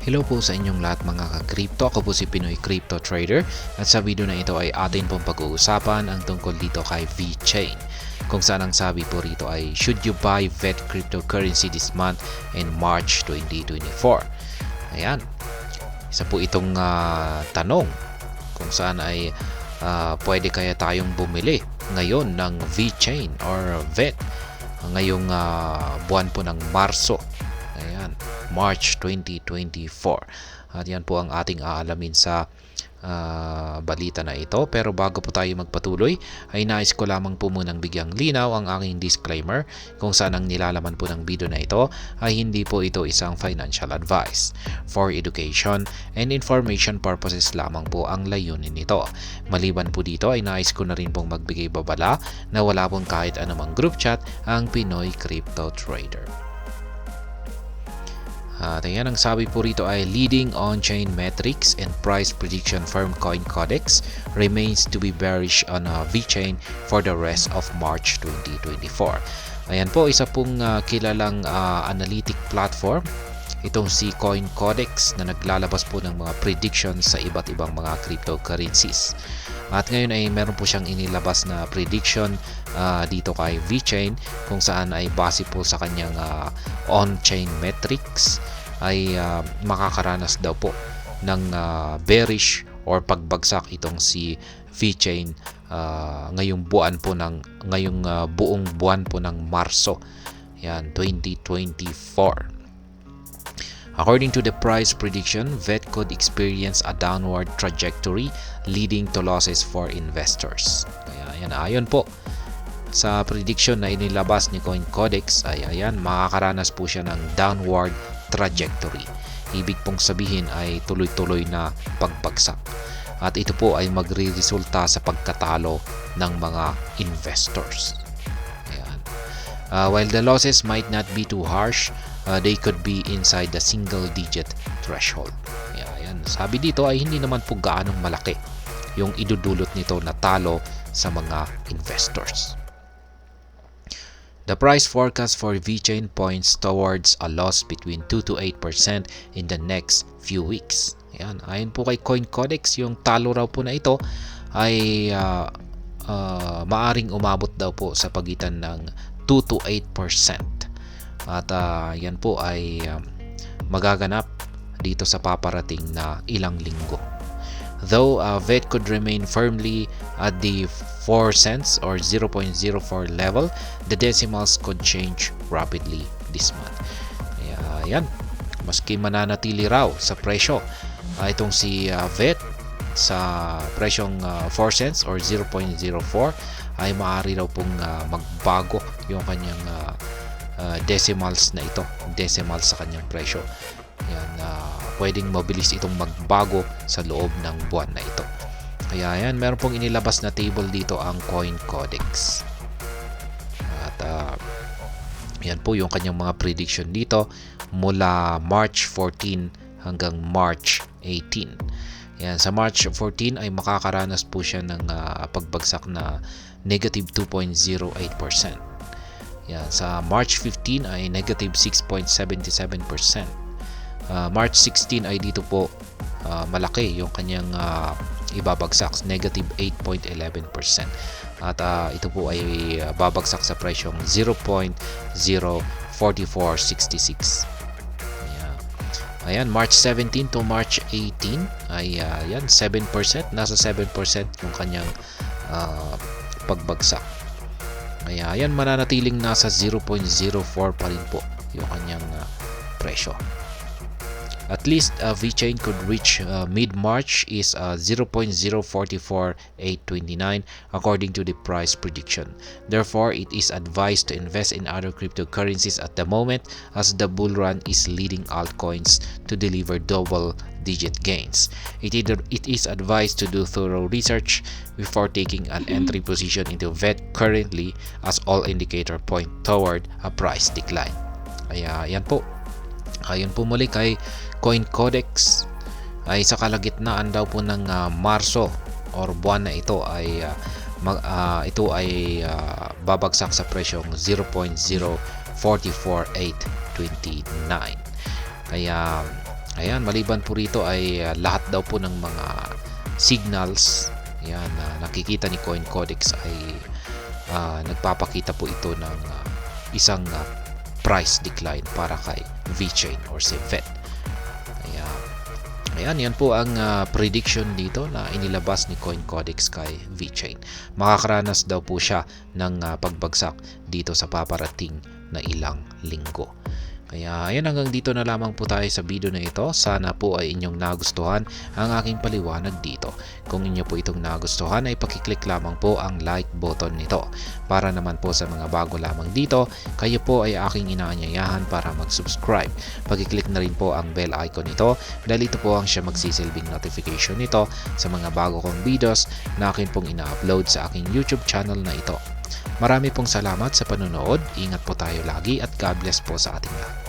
Hello po sa inyong lahat mga ka-crypto. Ako po si Pinoy Crypto Trader at sa video na ito ay atin pong pag-uusapan ang tungkol dito kay VeChain. Kung saan ang sabi po rito ay should you buy VET cryptocurrency this month in March 2024? Ayan. Isa po itong tanong kung saan ay pwede kaya tayong bumili ngayon ng VeChain or VET ngayong buwan po ng Marso. Ayan, March 2024. At yan po ang ating aalamin sa balita na ito. Pero bago po tayo magpatuloy, ay nais ko lamang po munang bigyang linaw ang aking disclaimer kung saan ang nilalaman po ng video na ito ay hindi po ito isang financial advice. For education and information purposes lamang po ang layunin nito. Maliban po dito ay nais ko na rin pong magbigay babala na wala pong kahit anumang group chat ang Pinoy Crypto Trader. At ayan, ang sabi po rito ay leading on-chain metrics and price prediction firm CoinCodex remains to be bearish on VeChain for the rest of March 2024. Ayan po, isa pong kilalang analytic platform itong si CoinCodex na naglalabas po ng mga predictions sa iba't ibang mga cryptocurrencies. At ngayon ay meron po siyang inilabas na prediction dito kay VeChain kung saan ay base po sa kanyang on-chain metrics ay makakaranas daw po ng bearish or pagbagsak itong si VeChain ngayong buong buwan po ng Marso. Yan, 2024. According to the price prediction, VET could experience a downward trajectory leading to losses for investors. Ayan, ayon po sa prediction na inilabas ni CoinCodex ay ayan, makakaranas po siya ng downward trajectory. Ibig pong sabihin ay tuloy-tuloy na pagbagsak. At ito po ay magre-resulta sa pagkatalo ng mga investors. Ayan. While the losses might not be too harsh, they could be inside the single-digit threshold. Ayan. Sabi dito ay hindi naman po gaanong malaki yung idudulot nito na talo sa mga investors. The price forecast for VeChain points towards a loss between 2 to 8% in the next few weeks. Ayan. Ayon po kay CoinCodex, yung talo raw po na ito ay maaring umabot daw po sa pagitan ng 2 to 8%. At yan po ay magaganap dito sa paparating na ilang linggo. Though VET could remain firmly at the 4 cents or 0.04 level, the decimals could change rapidly this month. Ayan, maski mananatili raw sa presyo itong si VET sa presyong 4 cents or 0.04 ay maaari raw pong magbago yung kanyang decimals na ito, decimals sa kanyang presyo. Yan, pwedeng mabilis itong magbago sa loob ng buwan na ito. Kaya yan, meron pong inilabas na table dito ang CoinCodex. At yan po yung kanyang mga prediction dito mula March 14 hanggang March 18. Yan, sa March 14 ay makakaranas po siya ng pagbagsak na negative 2.08%. Yan, sa March 15 ay negative 6.77%. March 16 ay dito po malaki yung kanyang ibabagsak, negative 8.11%. At ito po ay babagsak sa presyong 0.04466. Ayan, March 17 to March 18 ay yan, 7%, nasa 7% yung kanyang pagbagsak. Ayan, mananatiling nasa 0.04 pa rin po yung kanyang presyo. At least VeChain could reach mid-March is 0.044829 according to the price prediction. Therefore, it is advised to invest in other cryptocurrencies at the moment as the bull run is leading altcoins to deliver double-digit gains. It is advised to do thorough research before taking an entry position into VET currently as all indicators point toward a price decline. Ayan po. Ayon po muli kay CoinCodex ay sa kalagitnaan daw po ng Marso or buwan na ito ay babagsak sa presyong 0.044829. Kaya Ayan, maliban po rito ay lahat daw po ng mga signals ayan, na nakikita ni CoinCodex ay nagpapakita po ito ng isang price decline para kay VeChain or si VET. Ayan, yan po ang prediction dito na inilabas ni CoinCodex kay VeChain. Makakaranas daw po siya ng pagbagsak dito sa paparating na ilang linggo. Kaya ayan, hanggang dito na lamang po tayo sa video na ito. Sana po ay inyong nagustuhan ang aking paliwanag dito. Kung inyo po itong nagustuhan ay pakiclick lamang po ang like button nito. Para naman po sa mga bago lamang dito, kayo po ay aking inaanyayahan para mag-subscribe. Pakiclick na rin po ang bell icon nito dahil ito po ang siya magsisilbing notification nito sa mga bago kong videos na akin pong ina-upload sa aking YouTube channel na ito. Marami pong salamat sa panonood. Ingat po tayo lagi at God bless po sa ating lahat.